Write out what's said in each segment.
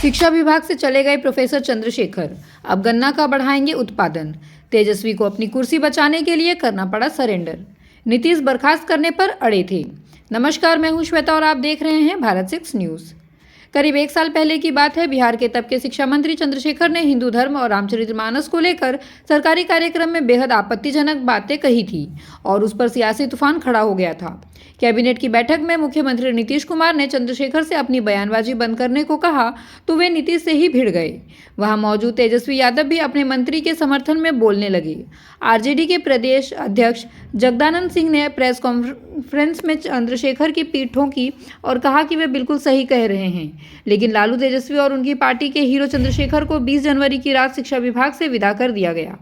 शिक्षा विभाग से चले गए प्रोफेसर चंद्रशेखर, अब गन्ना का बढ़ाएंगे उत्पादन। तेजस्वी को अपनी कुर्सी बचाने के लिए करना पड़ा सरेंडर। नीतीश बर्खास्त करने पर अड़े थे। नमस्कार, मैं हूं श्वेता और आप देख रहे हैं भारत 6 न्यूज़। करीब एक साल पहले की बात है। बिहार के तब के शिक्षा मंत्री चंद्रशेखर ने हिंदू धर्म और रामचरितमानस को लेकर सरकारी कार्यक्रम में बेहद आपत्तिजनक बातें कही थी और उस पर सियासी तूफान खड़ा हो गया था। कैबिनेट की बैठक में मुख्यमंत्री नीतीश कुमार ने चंद्रशेखर से अपनी बयानबाजी बंद करने को कहा तो वे नीतीश से ही भिड़ गए। वहां मौजूद तेजस्वी यादव भी अपने मंत्री के समर्थन में बोलने लगे। आरजेडी के प्रदेश अध्यक्ष जगदानंद सिंह ने प्रेस कॉन्फ्रेंस में चंद्रशेखर की पीठ ठोकी और कहा कि वे बिल्कुल सही कह रहे हैं। लेकिन लालू तेजस्वी और उनकी पार्टी के हीरो चंद्रशेखर को 20 जनवरी की रात शिक्षा विभाग से विदा कर दिया गया।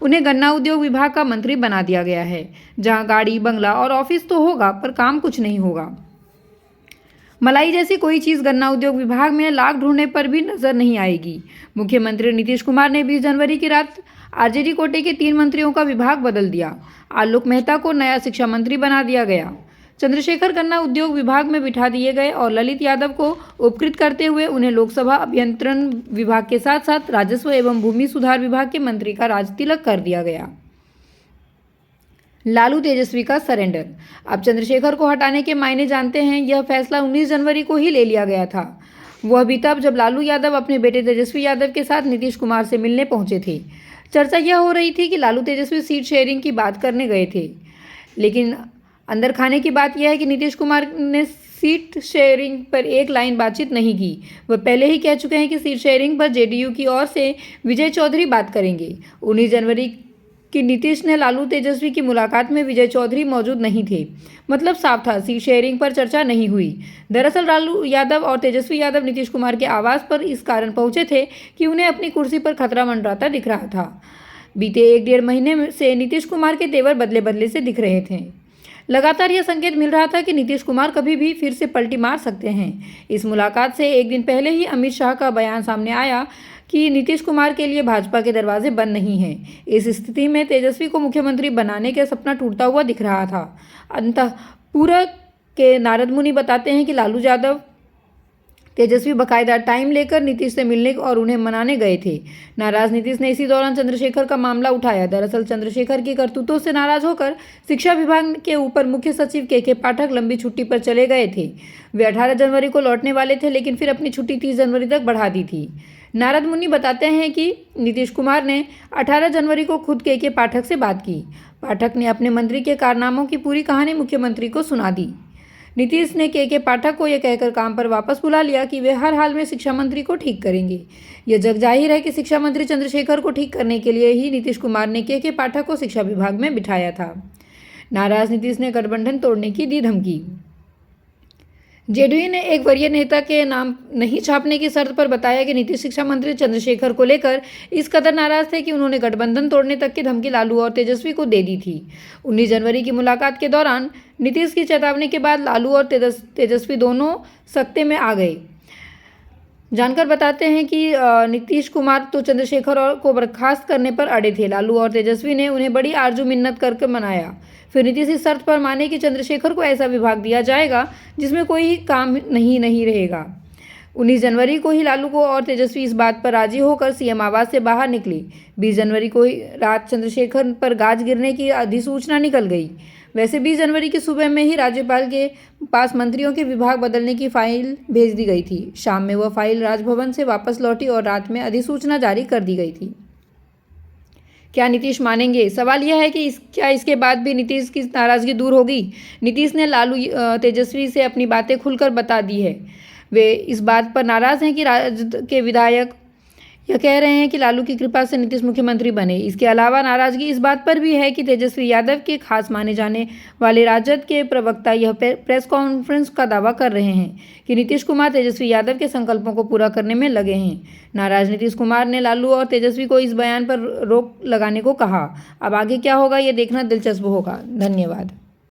उन्हें गन्ना उद्योग विभाग का मंत्री बना दिया गया है, जहां गाड़ी, बंगला और ऑफिस तो होगा पर काम कुछ नहीं होगा। मलाई जैसी कोई चीज गन्ना उद्योग विभाग में लाख ढूंढने पर भी नजर नहीं आएगी। मुख्यमंत्री नीतीश कुमार ने 20 जनवरी की रात आरजेडी कोटे के 3 मंत्रियों का विभाग बदल दिया। आलोक मेहता को नया शिक्षा मंत्री बना दिया गया। चंद्रशेखर गन्ना उद्योग विभाग में बिठा दिए गए और ललित यादव को उपकृत करते हुए उन्हें लोकसभा अभियंत्रण विभाग के साथ साथ राजस्व एवं भूमि सुधार विभाग के मंत्री का राजतिलक कर दिया गया। लालू तेजस्वी का सरेंडर। अब चंद्रशेखर को हटाने के मायने जानते हैं। यह फैसला 19 जनवरी को ही ले लिया गया था। वह भी तब जब लालू यादव अपने बेटे तेजस्वी यादव के साथ नीतीश कुमार से मिलने पहुंचे थे। चर्चा यह हो रही थी कि लालू तेजस्वी सीट शेयरिंग की बात करने गए थे, लेकिन अंदर खाने की बात यह है कि नीतीश कुमार ने सीट शेयरिंग पर एक लाइन बातचीत नहीं की। वह पहले ही कह चुके हैं कि सीट शेयरिंग पर जेडीयू की ओर से विजय चौधरी बात करेंगे। 19 जनवरी की नीतीश ने लालू तेजस्वी की मुलाकात में विजय चौधरी मौजूद नहीं थे। मतलब साफ था, सीट शेयरिंग पर चर्चा नहीं हुई। दरअसल लालू यादव और तेजस्वी यादव नीतीश कुमार के आवास पर इस कारण पहुंचे थे कि उन्हें अपनी कुर्सी पर खतरा मंडराता दिख रहा था। बीते 1-1.5 महीने से नीतीश कुमार के तेवर बदले बदले से दिख रहे थे। लगातार यह संकेत मिल रहा था कि नीतीश कुमार कभी भी फिर से पलटी मार सकते हैं। इस मुलाकात से एक दिन पहले ही अमित शाह का बयान सामने आया कि नीतीश कुमार के लिए भाजपा के दरवाजे बंद नहीं हैं। इस स्थिति में तेजस्वी को मुख्यमंत्री बनाने का सपना टूटता हुआ दिख रहा था। अंतःपुर के नारद मुनि बताते हैं कि लालू यादव तेजस्वी बकायदा टाइम लेकर नीतीश से मिलने और उन्हें मनाने गए थे। नाराज नीतीश ने इसी दौरान चंद्रशेखर का मामला उठाया। दरअसल चंद्रशेखर की करतूतों से नाराज होकर शिक्षा विभाग के ऊपर मुख्य सचिव के पाठक लंबी छुट्टी पर चले गए थे। वे 18 जनवरी को लौटने वाले थे, लेकिन फिर अपनी छुट्टी 30 जनवरी तक बढ़ा दी थी। नारद मुनि बताते हैं कि नीतीश कुमार ने 18 जनवरी को खुद के पाठक से बात की। पाठक ने अपने मंत्री के कारनामों की पूरी कहानी मुख्यमंत्री को सुना दी। नीतीश ने के पाठक को यह कहकर काम पर वापस बुला लिया कि वे हर हाल में शिक्षा मंत्री को ठीक करेंगे। यह जग जाहिर है कि शिक्षा मंत्री चंद्रशेखर को ठीक करने के लिए ही नीतीश कुमार ने के पाठक को शिक्षा विभाग में बिठाया था। नाराज नीतीश ने गठबंधन तोड़ने की दी धमकी। जेडीयू ने एक वरीय नेता के नाम नहीं छापने की शर्त पर बताया कि नीतीश शिक्षा मंत्री चंद्रशेखर को लेकर इस कदर नाराज थे कि उन्होंने गठबंधन तोड़ने तक की धमकी लालू और तेजस्वी को दे दी थी। 19 जनवरी की मुलाकात के दौरान नीतीश की चेतावनी के बाद लालू और तेजस्वी दोनों सत्ते में आ गए। जानकर बताते हैं कि नीतीश कुमार तो चंद्रशेखर को बर्खास्त करने पर अड़े थे। लालू और तेजस्वी ने उन्हें बड़ी आरजू मिन्नत करके मनाया। फिर नीतीश इस शर्त पर माने कि चंद्रशेखर को ऐसा विभाग दिया जाएगा जिसमें कोई काम नहीं रहेगा। 19 जनवरी को ही लालू को और तेजस्वी इस बात पर राजी होकर सीएम आवास से बाहर निकले। 20 जनवरी को ही रात चंद्रशेखर पर गाज गिरने की अधिसूचना निकल गई। वैसे 20 जनवरी की सुबह में ही राज्यपाल के पास मंत्रियों के विभाग बदलने की फाइल भेज दी गई थी। शाम में वह फाइल राजभवन से वापस लौटी और रात में अधिसूचना जारी कर दी गई थी। क्या नीतीश मानेंगे? सवाल यह है कि क्या इसके बाद भी नीतीश की नाराजगी दूर होगी? नीतीश ने लालू तेजस्वी से अपनी बातें खुलकर बता दी है। वे इस बात पर नाराज हैं कि राजद के विधायक यह कह रहे हैं कि लालू की कृपा से नीतीश मुख्यमंत्री बने। इसके अलावा नाराजगी इस बात पर भी है कि तेजस्वी यादव के खास माने जाने वाले राजद के प्रवक्ता यह प्रेस कॉन्फ्रेंस का दावा कर रहे हैं कि नीतीश कुमार तेजस्वी यादव के संकल्पों को पूरा करने में लगे हैं। नाराज नीतीश कुमार ने लालू और तेजस्वी को इस बयान पर रोक लगाने को कहा। अब आगे क्या होगा, यह देखना दिलचस्प होगा। धन्यवाद।